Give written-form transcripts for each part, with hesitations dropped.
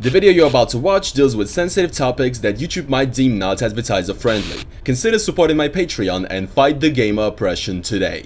The video you're about to watch deals with sensitive topics that YouTube might deem not advertiser friendly. Consider supporting my Patreon and fight the gamer oppression today.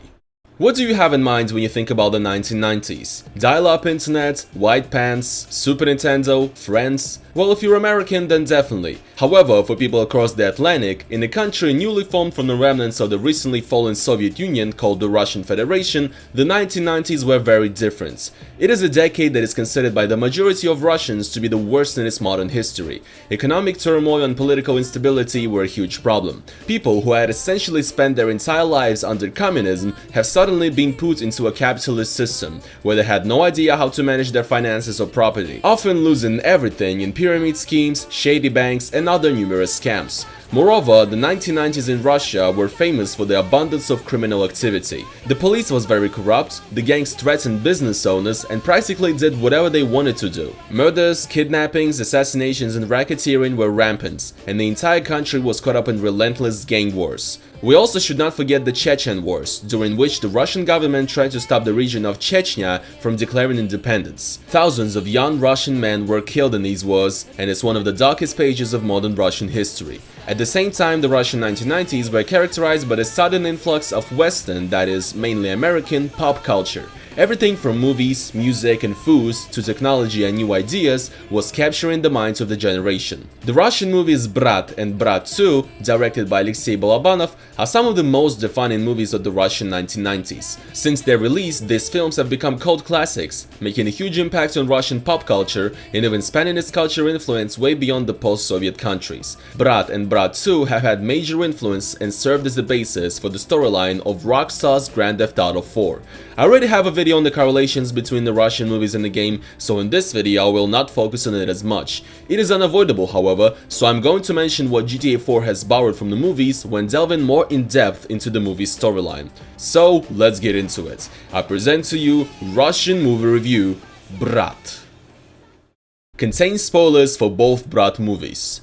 What do you have in mind when you think about the 1990s? Dial-up internet, white pants, Super Nintendo, Friends? Well, if you're American, then definitely. However, for people across the Atlantic, in a country newly formed from the remnants of the recently fallen Soviet Union called the Russian Federation, the 1990s were very different. It is a decade that is considered by the majority of Russians to be the worst in its modern history. Economic turmoil and political instability were a huge problem. People who had essentially spent their entire lives under communism have suddenly been put into a capitalist system, where they had no idea how to manage their finances or property, often losing everything in pyramid schemes, shady banks, and other numerous scams. Moreover, the 1990s in Russia were famous for the abundance of criminal activity. The police was very corrupt, the gangs threatened business owners and practically did whatever they wanted to do. Murders, kidnappings, assassinations and racketeering were rampant, and the entire country was caught up in relentless gang wars. We also should not forget the Chechen Wars, during which the Russian government tried to stop the region of Chechnya from declaring independence. Thousands of young Russian men were killed in these wars, and it's one of the darkest pages of modern Russian history. At the same time, the Russian 1990s were characterized by the sudden influx of Western, that is, mainly American, pop culture. Everything from movies, music and foods to technology and new ideas was capturing the minds of the generation. The Russian movies Brat and Brat 2, directed by Alexei Balabanov, are some of the most defining movies of the Russian 1990s. Since their release, these films have become cult classics, making a huge impact on Russian pop culture and even spanning its cultural influence way beyond the post-Soviet countries. Brat and Brat 2 have had major influence and served as the basis for the storyline of Rockstar's Grand Theft Auto 4. I already have a video on the correlations between the Russian movies and the game, so in this video I will not focus on it as much. It is unavoidable, however, so I'm going to mention what GTA 4 has borrowed from the movies when delving more in depth into the movie's storyline. So let's get into it. I present to you Russian movie review Brat. Contains spoilers for both Brat movies.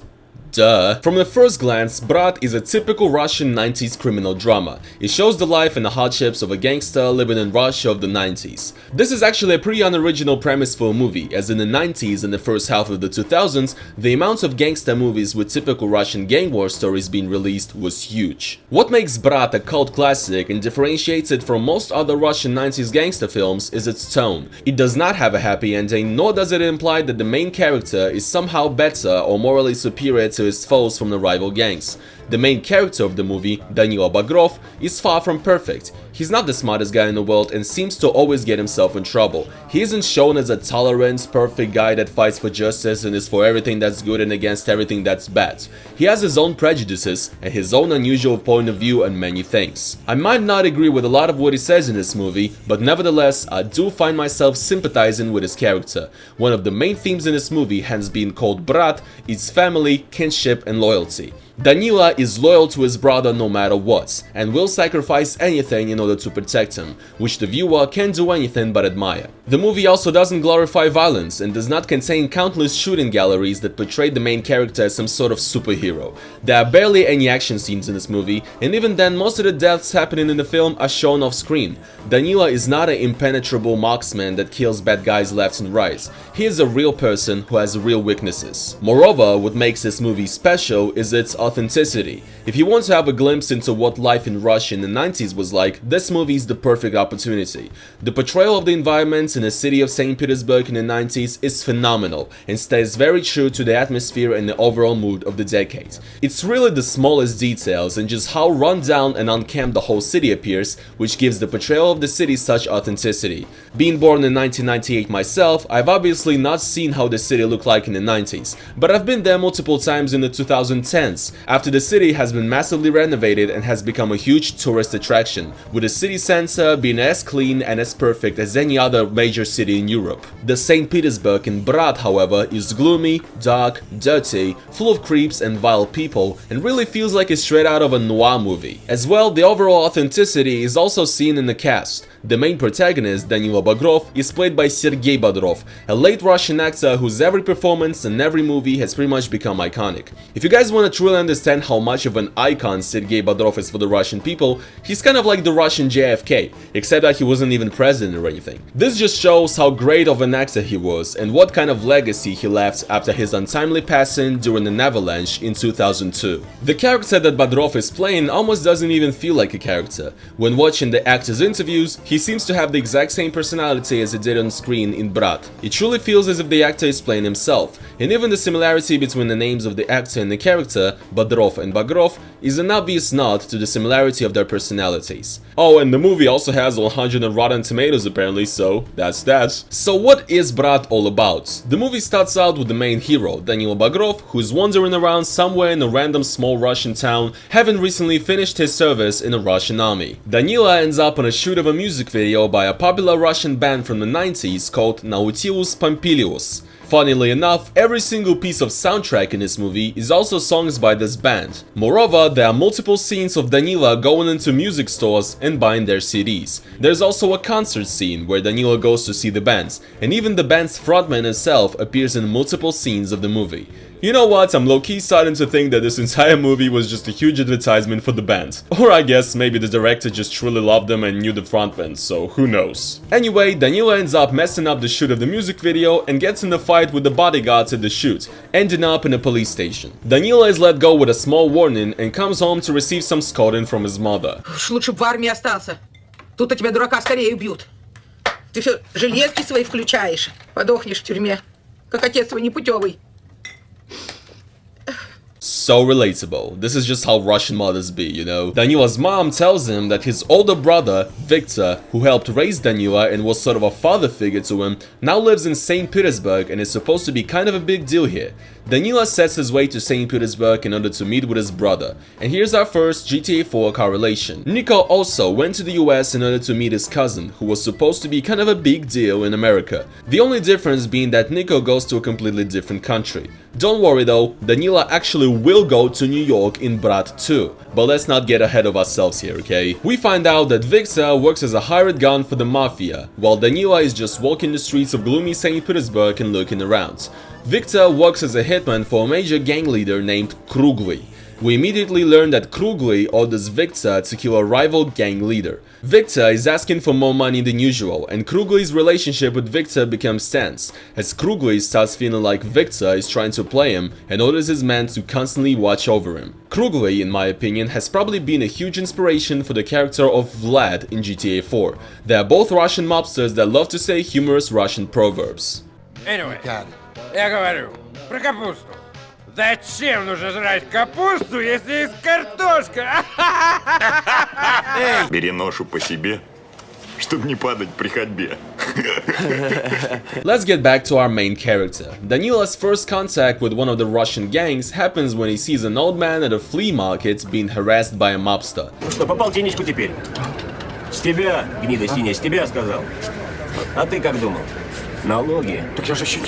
Duh. From the first glance, Brat is a typical Russian 90s criminal drama. It shows the life and the hardships of a gangster living in Russia of the 90s. This is actually a pretty unoriginal premise for a movie, as in the 90s and the first half of the 2000s, the amount of gangster movies with typical Russian gang war stories being released was huge. What makes Brat a cult classic and differentiates it from most other Russian 90s gangster films is its tone. It does not have a happy ending, nor does it imply that the main character is somehow better or morally superior to his foes from the rival gangs. The main character of the movie, Danilo Bagrov, is far from perfect. He's not the smartest guy in the world and seems to always get himself in trouble. He isn't shown as a tolerant, perfect guy that fights for justice and is for everything that's good and against everything that's bad. He has his own prejudices and his own unusual point of view on many things. I might not agree with a lot of what he says in this movie, but nevertheless, I do find myself sympathizing with his character. One of the main themes in this movie, hence being called Brat, is family, kinship and loyalty. Danila is loyal to his brother no matter what, and will sacrifice anything in order to protect him, which the viewer can't do anything but admire. The movie also doesn't glorify violence and does not contain countless shooting galleries that portray the main character as some sort of superhero. There are barely any action scenes in this movie, and even then most of the deaths happening in the film are shown off screen. Danila is not an impenetrable marksman that kills bad guys left and right. He is a real person who has real weaknesses. Moreover, what makes this movie special is its authenticity. If you want to have a glimpse into what life in Russia in the 90s was like, this movie is the perfect opportunity. The portrayal of the environment in the city of St. Petersburg in the 90s is phenomenal and stays very true to the atmosphere and the overall mood of the decade. It's really the smallest details and just how run down and unkempt the whole city appears which gives the portrayal of the city such authenticity. Being born in 1998 myself, I've obviously not seen how the city looked like in the 90s, but I've been there multiple times in the 2010s. After the city has been massively renovated and has become a huge tourist attraction, with the city center being as clean and as perfect as any other major city in Europe. The St. Petersburg in Brat, however, is gloomy, dark, dirty, full of creeps and vile people, and really feels like it's straight out of a noir movie. As well, the overall authenticity is also seen in the cast. The main protagonist, Danilo Bagrov, is played by Sergei Bodrov, a late Russian actor whose every performance and every movie has pretty much become iconic. If you guys want to truly understand how much of an icon Sergei Bodrov is for the Russian people, he's kind of like the Russian JFK, except that he wasn't even president or anything. This just shows how great of an actor he was and what kind of legacy he left after his untimely passing during an avalanche in 2002. The character that Bodrov is playing almost doesn't even feel like a character. When watching the actor's interviews, he seems to have the exact same personality as he did on screen in Brat. It truly feels as if the actor is playing himself, and even the similarity between the names of the actor and the character, Bodrov and Bagrov, is an obvious nod to the similarity of their personalities. Oh, and the movie also has 100 on Rotten Tomatoes apparently, so that's that. So what is Brat all about? The movie starts out with the main hero, Danilo Bagrov, who's wandering around somewhere in a random small Russian town, having recently finished his service in the Russian army. Danilo ends up on a shoot of a music video by a popular Russian band from the 90s called Nautilus Pompilius. Funnily enough, every single piece of soundtrack in this movie is also songs by this band. Moreover, there are multiple scenes of Danilo going into music stores and buying their CDs. There's also a concert scene where Danilo goes to see the bands, and even the band's frontman himself appears in multiple scenes of the movie. You know what, I'm low-key starting to think that this entire movie was just a huge advertisement for the band. Or I guess maybe the director just truly loved them and knew the frontman, so who knows. Anyway, Danilo ends up messing up the shoot of the music video and gets in a fight with the bodyguards at the shoot, ending up in a police station. Danilo is let go with a small warning and comes home to receive some scolding from his mother. Лучше бы в армии остался. Тут-то тебя, дурака, скорее убьют. Ты все железки свои включаешь. Подохнешь в тюрьме, как отец твой непутевый. So relatable. This is just how Russian mothers be, you know? Danila's mom tells him that his older brother, Victor, who helped raise Danila and was sort of a father figure to him, now lives in St. Petersburg and is supposed to be kind of a big deal here. Danila sets his way to St. Petersburg in order to meet with his brother. And here's our first GTA 4 correlation. Nico also went to the US in order to meet his cousin, who was supposed to be kind of a big deal in America. The only difference being that Nico goes to a completely different country. Don't worry though, Danila actually will go to New York in Brat 2. But let's not get ahead of ourselves here, okay? We find out that Victor works as a hired gun for the mafia, while Danila is just walking the streets of gloomy St. Petersburg and looking around. Victor works as a hitman for a major gang leader named Krugly. We immediately learn that Krugly orders Victor to kill a rival gang leader. Victor is asking for more money than usual, and Krugly's relationship with Victor becomes tense, as Krugly starts feeling like Victor is trying to play him and orders his men to constantly watch over him. Krugly, in my opinion, has probably been a huge inspiration for the character of Vlad in GTA 4. They are both Russian mobsters that love to say humorous Russian proverbs. Anyway, я говорю про капусту. Зачем нужно жрать капусту, если есть картошка? Бери ношу по себе, чтобы не падать при ходьбе. Let's get back to our main character. Danila's first contact with one of the Russian gangs happens when he sees an old man at a flea market being harassed by a mobster. Что, по полтинничку теперь? С тебя, гнида синяя, с тебя сказал. А ты как думал? Налоги. Так я же еще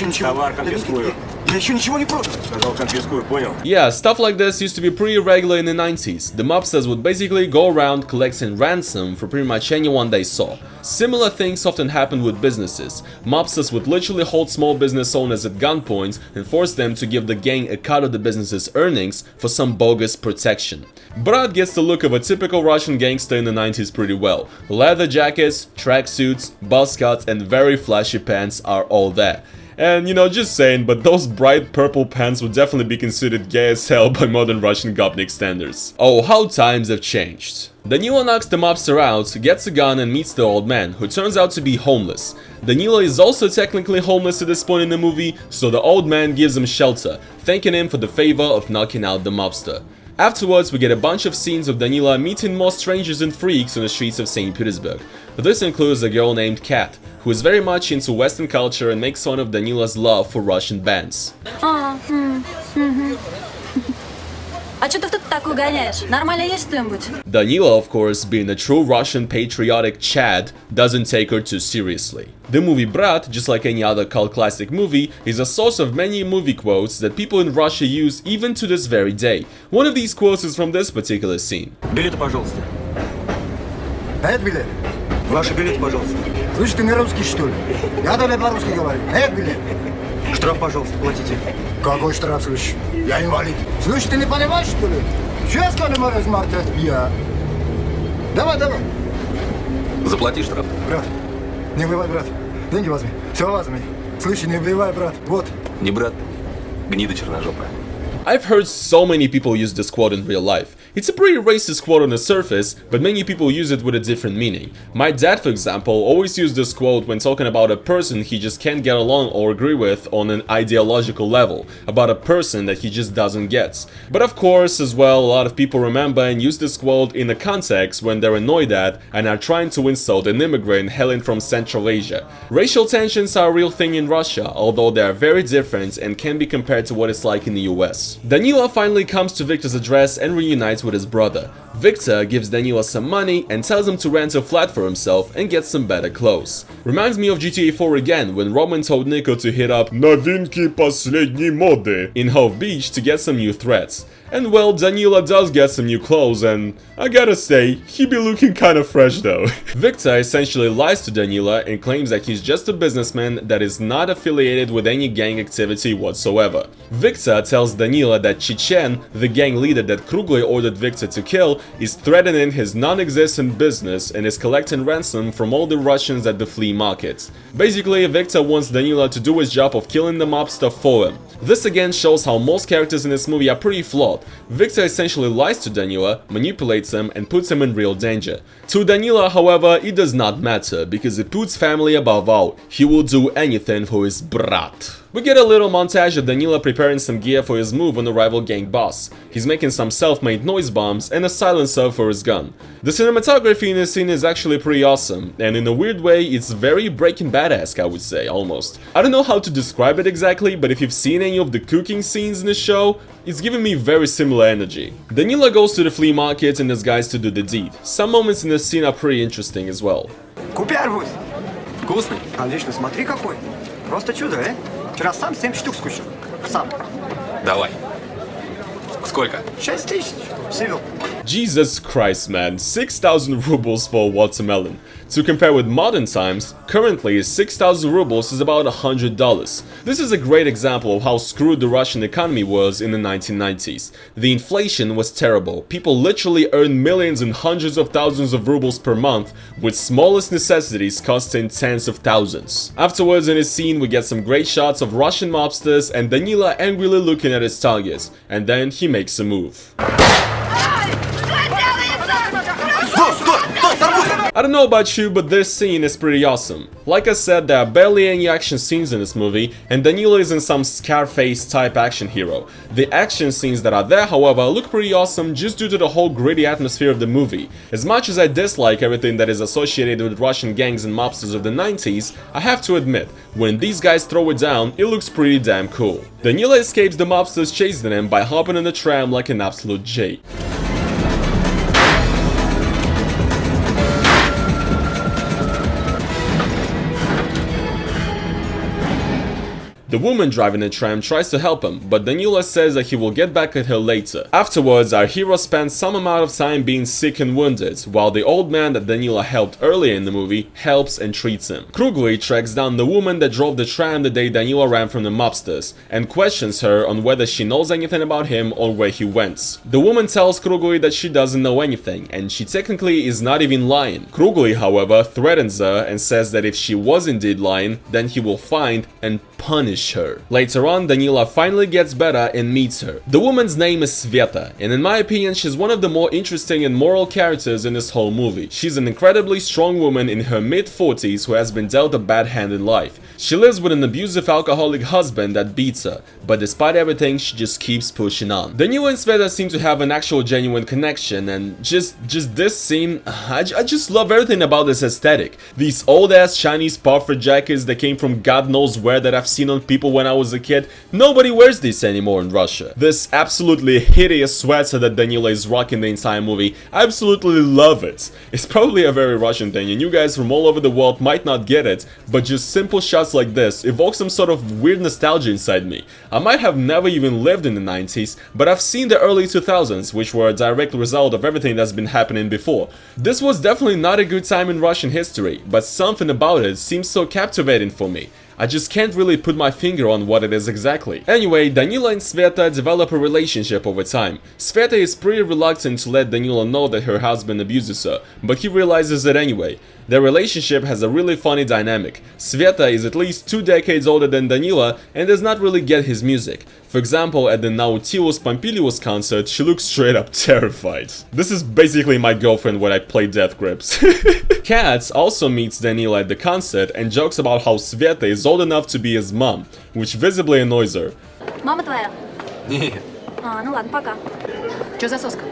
ничего... Товар конфискую. Я еще ничего не продал. Сказал конфискую, понял? Yeah, stuff like this used to be pretty regular in the 90s. The mobsters would basically go around collecting ransom for pretty much anyone they saw. Similar things often happened with businesses. Mobsters would literally hold small business owners at gunpoint and force them to give the gang a cut of the business's earnings for some bogus protection. Brat gets the look of a typical Russian gangster in the 90s pretty well. Leather jackets, tracksuits, buzz cuts, and very flashy pants are all there. And you know, just saying, but those bright purple pants would definitely be considered gay as hell by modern Russian gopnik standards. Oh, how times have changed. Danilo knocks the mobster out, gets a gun and meets the old man, who turns out to be homeless. Danilo is also technically homeless at this point in the movie, so the old man gives him shelter, thanking him for the favor of knocking out the mobster. Afterwards, we get a bunch of scenes of Danila meeting more strangers and freaks on the streets of St. Petersburg. This includes a girl named Kat, who is very much into Western culture and makes fun of Danila's love for Russian bands. А что ты тут так угоняешь? Нормально есть что-нибудь? Danila, of course, being a true Russian patriotic Chad, doesn't take her too seriously. The movie Brat, just like any other cult classic movie, is a source of many movie quotes that people in Russia use even to this very day. One of these quotes is from this particular scene. Билеты, пожалуйста. Дает билет? Ваши билеты, пожалуйста. Слышь, ты не русский, что ли? Я даже по-русски говорю. Дает билет? Что Штраф, пожалуйста, платите. Какой штраф, слышь? Я инвалид. Слышь, ты не понимаешь, что ли? Сейчас, Калимар из марта, я. Давай, давай. Заплати штраф. Брат, не убивай, брат. Деньги возьми. Все возьми. Слышь, не убивай, брат. Вот. Не брат, гнида черножопая. I've heard so many people use this quote in real life. It's a pretty racist quote on the surface, but many people use it with a different meaning. My dad, for example, always used this quote when talking about a person he just can't get along or agree with on an ideological level, about a person that he just doesn't get. But of course, as well, a lot of people remember and use this quote in a context when they're annoyed at and are trying to insult an immigrant hailing from Central Asia. Racial tensions are a real thing in Russia, although they are very different and can be compared to what it's like in the US. Danila finally comes to Victor's address and reunites with his brother. Victor gives Danila some money and tells him to rent a flat for himself and get some better clothes. Reminds me of GTA 4 again, when Roman told Nico to hit up "Новинки последней моды" in Hove Beach to get some new threats. And well, Danila does get some new clothes, and I gotta say, he be looking kinda fresh though. Victor essentially lies to Danila and claims that he's just a businessman that is not affiliated with any gang activity whatsoever. Victor tells Danila that Chechen, the gang leader that Krugly ordered Victor to kill, is threatening his non-existent business and is collecting ransom from all the Russians at the flea market. Basically, Victor wants Danila to do his job of killing the mobster for him. This again shows how most characters in this movie are pretty flawed. Victor essentially lies to Danila, manipulates him, and puts him in real danger. To Danila, however, it does not matter, because he puts family above all. He will do anything for his Brat. We get a little montage of Danila preparing some gear for his move on the rival gang boss. He's making some self-made noise bombs and a silencer for his gun. The cinematography in this scene is actually pretty awesome, and in a weird way, it's very Breaking Bad-esque, I would say, almost. I don't know how to describe it exactly, but if you've seen any of the cooking scenes in the show, it's giving me very similar energy. Danila goes to the flea market and disguised to do the deed. Some moments in the scene are pretty interesting as well. Купи арбуз. Вкусный? Отлично, смотри какой. Просто чудо, Вчера сам 7 штук скушал. Сам. Давай. Сколько? 6 тысяч. Сивил. Jesus Christ, man, 6,000 rubles for a watermelon. To compare with modern times, currently 6,000 rubles is about $100. This is a great example of how screwed the Russian economy was in the 1990s. The inflation was terrible. People literally earned millions and hundreds of thousands of rubles per month, with smallest necessities costing tens of thousands. Afterwards in this scene we get some great shots of Russian mobsters and Danila angrily looking at his targets, and then he makes a move. I don't know about you, but this scene is pretty awesome. Like I said, there are barely any action scenes in this movie, and Danila isn't some Scarface type action hero. The action scenes that are there, however, look pretty awesome just due to the whole gritty atmosphere of the movie. As much as I dislike everything that is associated with Russian gangs and mobsters of the 90s, I have to admit, when these guys throw it down, it looks pretty damn cool. Danila escapes the mobsters chasing him by hopping in the tram like an absolute J. The woman driving the tram tries to help him, but Danila says that he will get back at her later. Afterwards, our hero spends some amount of time being sick and wounded, while the old man that Danila helped earlier in the movie helps and treats him. Krugly tracks down the woman that drove the tram the day Danila ran from the mobsters, and questions her on whether she knows anything about him or where he went. The woman tells Krugly that she doesn't know anything, and she technically is not even lying. Krugly, however, threatens her and says that if she was indeed lying, then he will find and punish her. Later on, Danila finally gets better and meets her. The woman's name is Sveta, and in my opinion, she's one of the more interesting and moral characters in this whole movie. She's an incredibly strong woman in her mid-40s who has been dealt a bad hand in life. She lives with an abusive alcoholic husband that beats her, but despite everything, she just keeps pushing on. Danila and Sveta seem to have an actual genuine connection, and just this scene, I just love everything about this aesthetic. These old-ass Chinese puffer jackets that came from God knows where that I've seen on people when I was a kid, nobody wears these anymore in Russia. This absolutely hideous sweater that Danila is rocking the entire movie, I absolutely love it. It's probably a very Russian thing, and you guys from all over the world might not get it, but just simple shots like this evoke some sort of weird nostalgia inside me. I might have never even lived in the 90s, but I've seen the early 2000s, which were a direct result of everything that's been happening before. This was definitely not a good time in Russian history, but something about it seems so captivating for me. I just can't really put my finger on what it is exactly. Anyway, Danila and Sveta develop a relationship over time. Sveta is pretty reluctant to let Danila know that her husband abuses her, but he realizes it anyway. Their relationship has a really funny dynamic. Sveta is at least 2 decades older than Danila and does not really get his music. For example, at the Nautilus Pompilius concert, she looks straight up terrified. This is basically my girlfriend when I play Death Grips. Katz also meets Danila at the concert and jokes about how Sveta is old enough to be his mom, which visibly annoys her. Мама твоя? Не, А, ну ладно, пока. Чё за соска?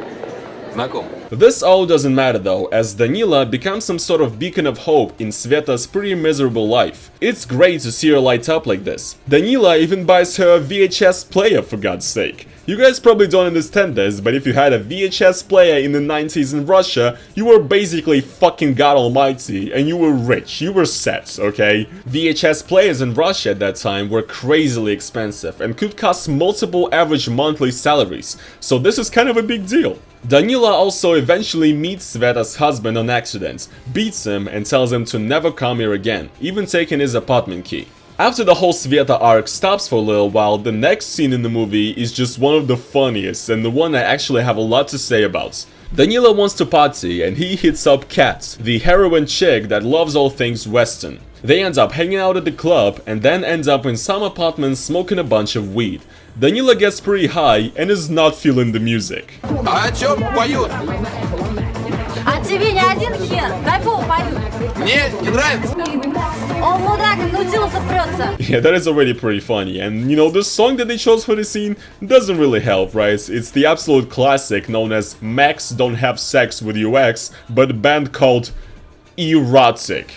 знаком. This all doesn't matter though, as Danila becomes some sort of beacon of hope in Sveta's pretty miserable life. It's great to see her light up like this. Danila even buys her a VHS player, for God's sake. You guys probably don't understand this, but if you had a VHS player in the 90s in Russia, you were basically fucking God Almighty, and you were rich, you were set, okay? VHS players in Russia at that time were crazily expensive and could cost multiple average monthly salaries, so this is kind of a big deal. Danila also eventually meets Sveta's husband on accident, beats him and tells him to never come here again, even taking his apartment key. After the whole Sveta arc stops for a little while, the next scene in the movie is just one of the funniest and the one I actually have a lot to say about. Danila wants to party and he hits up Kat, the heroin chick that loves all things Western. They end up hanging out at the club and then end up in some apartment smoking a bunch of weed. Danila gets pretty high and is not feeling the music. А о чем поют? А тебе не один хер? Кайфово поют. Мне не нравится. Он мудак, Наутилуса прется. Yeah, that is already pretty funny, and you know, the song that they chose for the scene doesn't really help, right? It's the absolute classic known as Max Don't Have Sex With Your Ex, but a band called Erotic.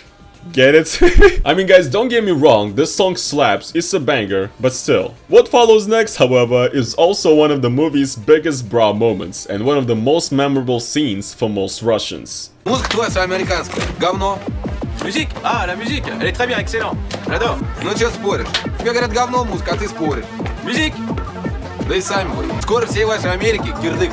Get it? I mean guys, don't get me wrong, this song slaps, it's a banger, but still. What follows next, however, is also one of the movie's biggest bra moments, and one of the most memorable scenes for most Russians. Музыка твоя своя американская. Говно. Musique? Ah, la musique. Elle est très bien, excellent. J'adore. Ну чё споришь? Тебе говорят говно музыка, а ты споришь. Musique? Да и сами вы. Скоро всей вашей Америки кирдык.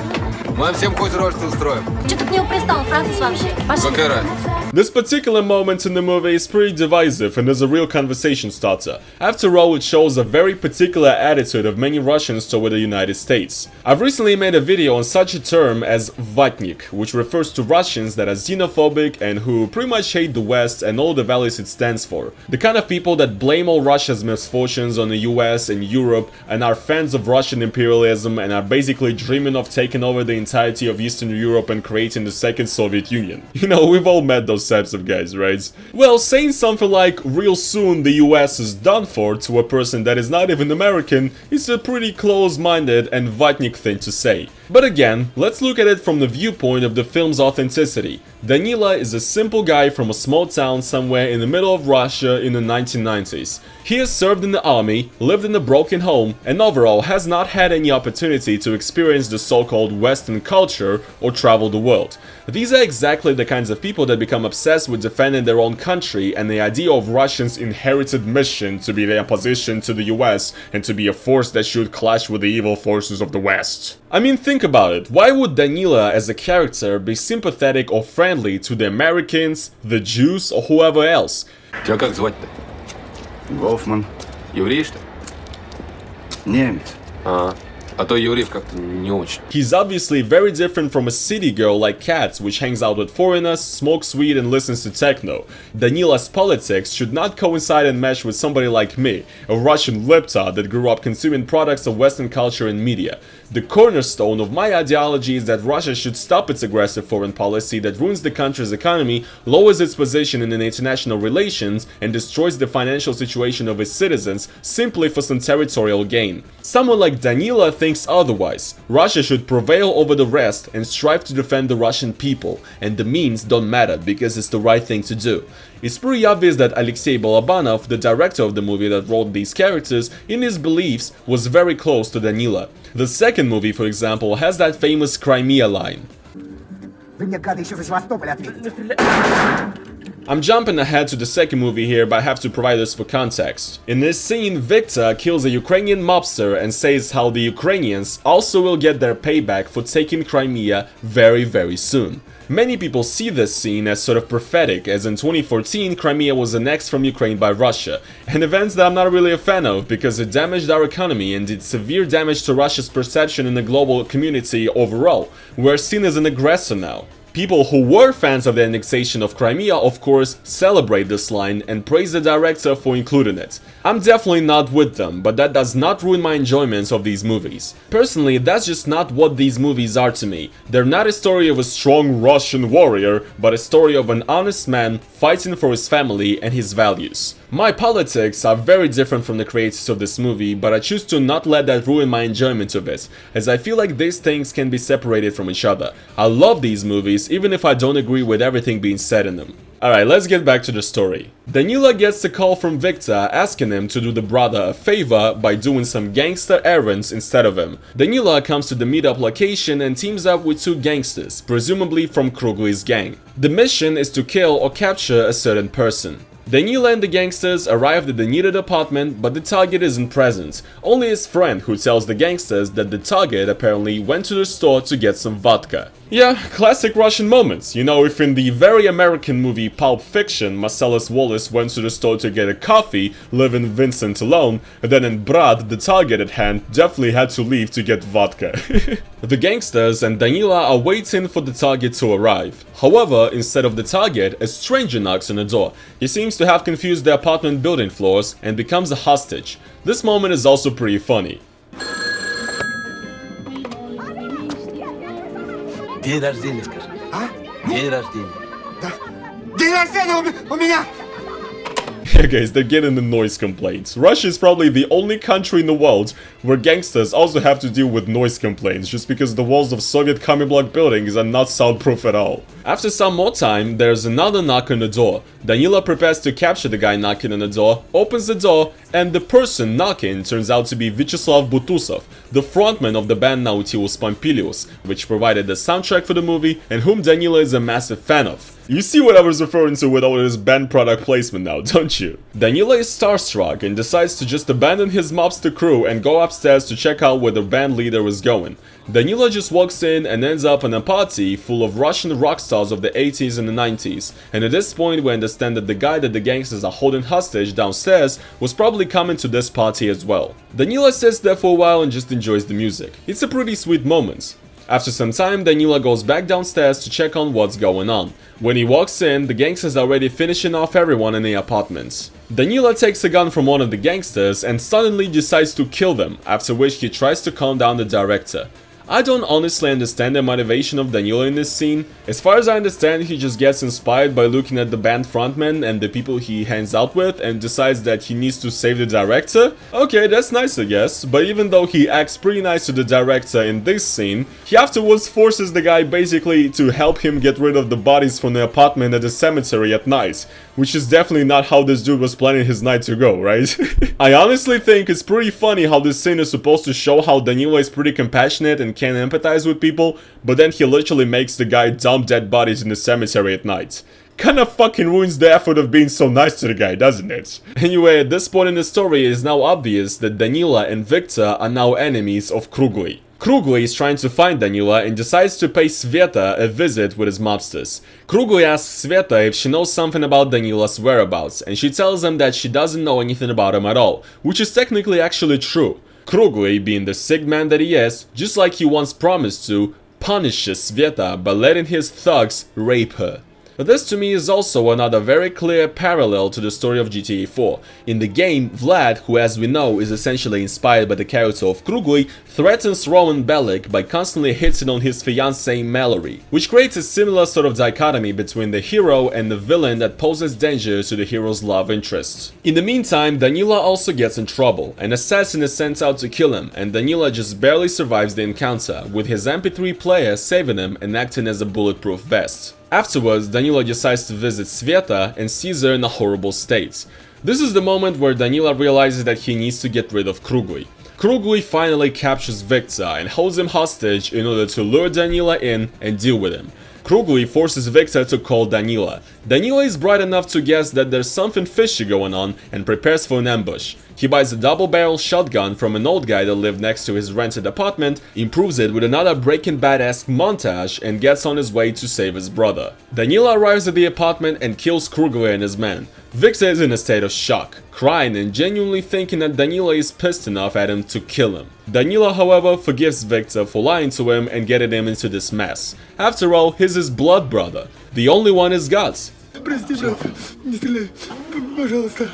Мы вам всем хоть рожь устроим. Чё ты к нему пристал, француз вообще? Пошли. Какая разница? This particular moment in the movie is pretty divisive and is a real conversation starter. After all, it shows a very particular attitude of many Russians toward the United States. I've recently made a video on such a term as vatnik, which refers to Russians that are xenophobic and who pretty much hate the West and all the values it stands for. The kind of people that blame all Russia's misfortunes on the US and Europe and are fans of Russian imperialism and are basically dreaming of taking over the entirety of Eastern Europe and creating the second Soviet Union. You know, we've all met those types of guys, right? Well, saying something like real soon the US is done for to a person that is not even American is a pretty close-minded and vatnik thing to say. But again, let's look at it from the viewpoint of the film's authenticity. Danila is a simple guy from a small town somewhere in the middle of Russia in the 1990s. He has served in the army, lived in a broken home, and overall has not had any opportunity to experience the so-called Western culture or travel the world. These are exactly the kinds of people that become obsessed with defending their own country and the idea of Russians' inherited mission to be their opposition to the US and to be a force that should clash with the evil forces of the West. I mean, think about it. Why would Danila as a character be sympathetic or friendly to the Americans, the Jews, or whoever else? Тебя как звать-то? Гофман. Еврей, что ли? Немец. А то евреев как-то не очень. He's obviously very different from a city girl like Katz, which hangs out with foreigners, smokes weed and listens to techno. Danila's politics should not coincide and mesh with somebody like me, a Russian libtard that grew up consuming products of Western culture and media. The cornerstone of my ideology is that Russia should stop its aggressive foreign policy that ruins the country's economy, lowers its position in international relations, and destroys the financial situation of its citizens simply for some territorial gain. Someone like Danila thinks otherwise. Russia should prevail over the rest and strive to defend the Russian people, and the means don't matter because it's the right thing to do. It's pretty obvious that Alexei Balabanov, the director of the movie that wrote these characters, in his beliefs was very close to Danila. The second movie, for example, has that famous Crimea line. Вы мне, гады, еще за Севастополь ответите. I'm jumping ahead to the second movie here, but I have to provide this for context. In this scene, Victor kills a Ukrainian mobster and says how the Ukrainians also will get their payback for taking Crimea very soon. Many people see this scene as sort of prophetic, as in 2014 Crimea was annexed from Ukraine by Russia, an event that I'm not really a fan of because it damaged our economy and did severe damage to Russia's perception in the global community overall. We're seen as an aggressor now. People who were fans of the annexation of Crimea, of course, celebrate this line and praise the director for including it. I'm definitely not with them, but that does not ruin my enjoyment of these movies. Personally, that's just not what these movies are to me. They're not a story of a strong Russian warrior, but a story of an honest man fighting for his family and his values. My politics are very different from the creators of this movie, but I choose to not let that ruin my enjoyment of it, as I feel like these things can be separated from each other. I love these movies, even if I don't agree with everything being said in them. Alright, let's get back to the story. Danila gets a call from Victor asking him to do the brother a favor by doing some gangster errands instead of him. Danila comes to the meetup location and teams up with two gangsters, presumably from Krugly's gang. The mission is to kill or capture a certain person. Danila and the gangsters arrived at the needed apartment, but the target isn't present. Only his friend, who tells the gangsters that the target apparently went to the store to get some vodka. Yeah, classic Russian moments. You know, if in the very American movie Pulp Fiction, Marcellus Wallace went to the store to get a coffee, leaving Vincent alone, then in Brat, the target at hand definitely had to leave to get vodka. The gangsters and Danila are waiting for the target to arrive. However, instead of the target, a stranger knocks on the door. He seems to have confused the apartment building floors and becomes a hostage. This moment is also pretty funny. День рождения, скажи. А? День рождения. Да. День рождения у меня! Yeah guys, they're getting the noise complaints. Russia is probably the only country in the world where gangsters also have to deal with noise complaints just because the walls of Soviet commie block buildings are not soundproof at all. After some more time, there's another knock on the door. Danila prepares to capture the guy knocking on the door, opens the door, and the person knocking turns out to be Vyacheslav Butusov, the frontman of the band Nautilus Pompilius, which provided the soundtrack for the movie and whom Danila is a massive fan of. You see what I was referring to with all this band product placement now, don't you? Danila is starstruck and decides to just abandon his mobster crew and go upstairs to check out where the band leader is going. Danila just walks in and ends up in a party full of Russian rock stars of the 80s and the 90s, and at this point we understand that the guy that the gangsters are holding hostage downstairs was probably coming to this party as well. Danila sits there for a while and just enjoys the music. It's a pretty sweet moment. After some time, Danila goes back downstairs to check on what's going on. When he walks in, the gangsters are already finishing off everyone in the apartments. Danila takes a gun from one of the gangsters and suddenly decides to kill them, after which he tries to calm down the director. I don't honestly understand the motivation of Danila in this scene. As far as I understand, he just gets inspired by looking at the band frontman and the people he hangs out with and decides that he needs to save the director? Okay, that's nice I guess, but even though he acts pretty nice to the director in this scene, he afterwards forces the guy basically to help him get rid of the bodies from the apartment at the cemetery at night, which is definitely not how this dude was planning his night to go, right? I honestly think it's pretty funny how this scene is supposed to show how Danila is pretty compassionate and can empathize with people, but then he literally makes the guy dump dead bodies in the cemetery at night. Kinda fucking ruins the effort of being so nice to the guy, doesn't it? Anyway, at this point in the story it is now obvious that Danila and Victor are now enemies of Krugly. Krugly is trying to find Danila and decides to pay Sveta a visit with his mobsters. Krugly asks Sveta if she knows something about Danila's whereabouts, and she tells him that she doesn't know anything about him at all, which is technically actually true. Krugly, being the sick man that he is, just like he once promised to, punishes Sveta by letting his thugs rape her. But this to me is also another very clear parallel to the story of GTA 4. In the game, Vlad, who as we know is essentially inspired by the character of Krugly, threatens Roman Bellic by constantly hitting on his fiancée Mallory, which creates a similar sort of dichotomy between the hero and the villain that poses danger to the hero's love interest. In the meantime, Danila also gets in trouble. An assassin is sent out to kill him, and Danila just barely survives the encounter, with his MP3 player saving him and acting as a bulletproof vest. Afterwards, Danila decides to visit Sveta and sees her in a horrible state. This is the moment where Danila realizes that he needs to get rid of Krugly. Krugly finally captures Victor and holds him hostage in order to lure Danila in and deal with him. Krugli forces Victor to call Danila. Danila is bright enough to guess that there's something fishy going on and prepares for an ambush. He buys a double-barrel shotgun from an old guy that lived next to his rented apartment, improves it with another Breaking Bad-esque montage, and gets on his way to save his brother. Danila arrives at the apartment and kills Krugli and his men. Victor is in a state of shock, crying and genuinely thinking that Danila is pissed enough at him to kill him. Danila, however, forgives Victor for lying to him and getting him into this mess. After all, he's his blood brother. The only one he's got. Прости, брат. Не стреляй. Пожалуйста.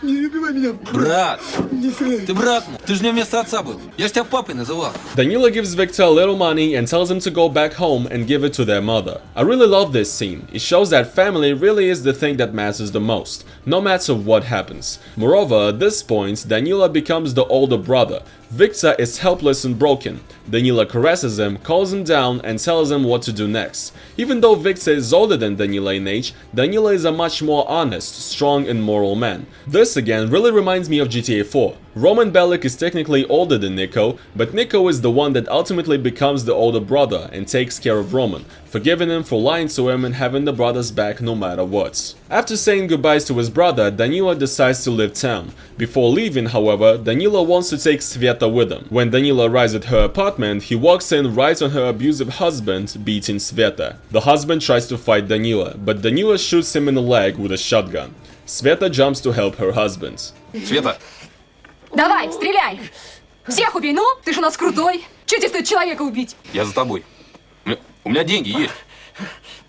Не убивай меня. Брат. Не стреляй. Ты брат мой. Ты же не вместо отца был. Я ж тебя папой называл. Danila gives Victor a little money and tells him to go back home and give it to their mother. I really love this scene. It shows that family really is the thing that matters the most, no matter what happens. Moreover, at this point, Danila becomes the older brother. Victor is helpless and broken. Danila caresses him, calls him down, and tells him what to do next. Even though Victor is older than Danila in age, Danila is a much more honest, strong, and moral man. This again really reminds me of GTA 4. Roman Bellic is technically older than Nico, but Nico is the one that ultimately becomes the older brother and takes care of Roman, forgiving him for lying to him and having the brother's back no matter what. After saying goodbyes to his brother, Danila decides to leave town. Before leaving, however, Danila wants to take Sveta with him. When Danila arrives at her apartment, he walks in right on her abusive husband, beating Sveta. The husband tries to fight Danila, but Danila shoots him in the leg with a shotgun. Sveta jumps to help her husband. Света, Давай, стреляй! Всех убей, ну? Ты же у нас крутой. Чего тебе стоит человека убить? я за тобой. У меня деньги есть.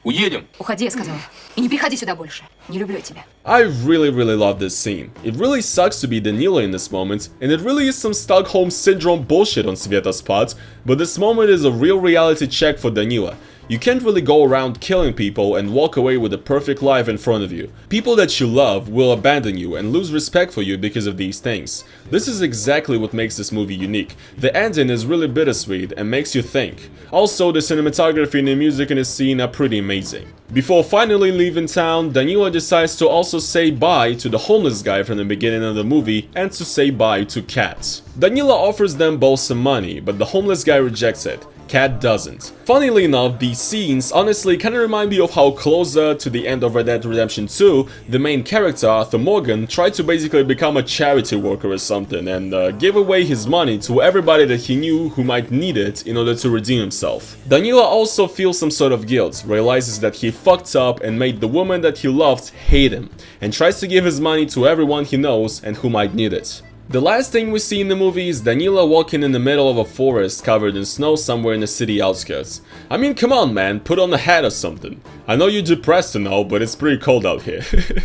Уедем. Уходи, я сказала. И не приходи сюда больше. Не люблю тебя. I really love this scene. It really sucks to be Danila in this moment, and it really is some Stockholm Syndrome bullshit on Sveta's part, but this moment is a real reality check for Danila. You can't really go around killing people and walk away with a perfect life in front of you. People that you love will abandon you and lose respect for you because of these things. This is exactly what makes this movie unique. The ending is really bittersweet and makes you think. Also, the cinematography and the music in the scene are pretty amazing. Before finally leaving town, Danila decides to also say bye to the homeless guy from the beginning of the movie and to say bye to Kat. Danila offers them both some money, but the homeless guy rejects it. Kat doesn't. Funnily enough, these scenes honestly kinda remind me of how closer to the end of Red Dead Redemption 2, the main character, Arthur Morgan, tried to basically become a charity worker or something and give away his money to everybody that he knew who might need it in order to redeem himself. Danila also feels some sort of guilt, realizes that he fucked up and made the woman that he loved hate him, and tries to give his money to everyone he knows and who might need it. The last thing we see in the movie is Danila walking in the middle of a forest covered in snow somewhere in the city outskirts. I mean, come on man, put on a hat or something. I know you're depressed and all, but it's pretty cold out here.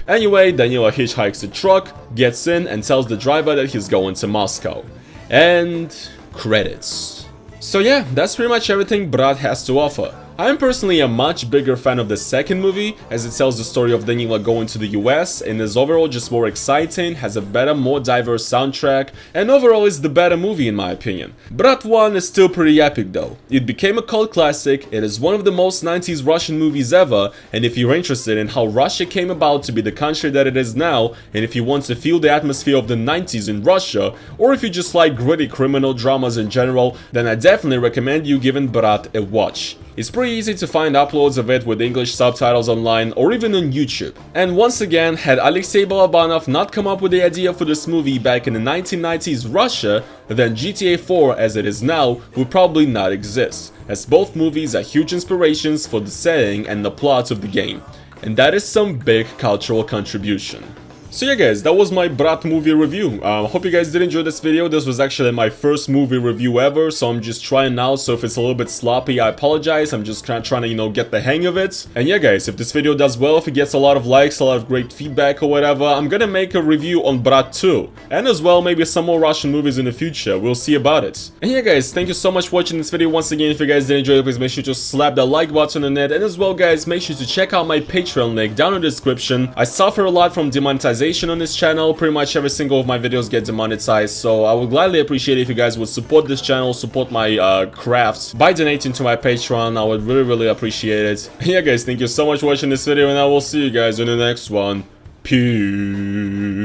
Anyway, Danila hitchhikes the truck, gets in and tells the driver that he's going to Moscow. And credits. So yeah, that's pretty much everything Brat has to offer. I'm personally a much bigger fan of the second movie, as it tells the story of Danila going to the US and is overall just more exciting, has a better, more diverse soundtrack, and overall is the better movie in my opinion. Brat 1 is still pretty epic though. It became a cult classic, it is one of the most 90s Russian movies ever, and if you're interested in how Russia came about to be the country that it is now, and if you want to feel the atmosphere of the 90s in Russia, or if you just like gritty criminal dramas in general, then I definitely recommend you giving Brat a watch. It's pretty easy to find uploads of it with English subtitles online or even on YouTube. And once again, had Alexei Balabanov not come up with the idea for this movie back in the 1990s Russia, then GTA 4 as it is now would probably not exist, as both movies are huge inspirations for the setting and the plot of the game. And that is some big cultural contribution. So yeah guys, that was my Brat movie review. Hope you guys did enjoy this video. This was actually my first movie review ever, so I'm just trying out, so if it's a little bit sloppy, I apologize. I'm just trying to, you know, get the hang of it. And yeah guys, if this video does well, if it gets a lot of likes, a lot of great feedback or whatever, I'm gonna make a review on Brat 2. And as well, maybe some more Russian movies in the future. We'll see about it. And yeah guys, thank you so much for watching this video once again. If you guys did enjoy it, please make sure to slap that like button on it. And as well guys, make sure to check out my Patreon link down in the description. I suffer a lot from demonetization on this channel. Pretty much every single of my videos get demonetized, so I would gladly appreciate it if you guys would support this channel, support my crafts by donating to my Patreon. I would really appreciate it. Yeah guys, thank you so much for watching this video, and I will see you guys in the next one. Peace.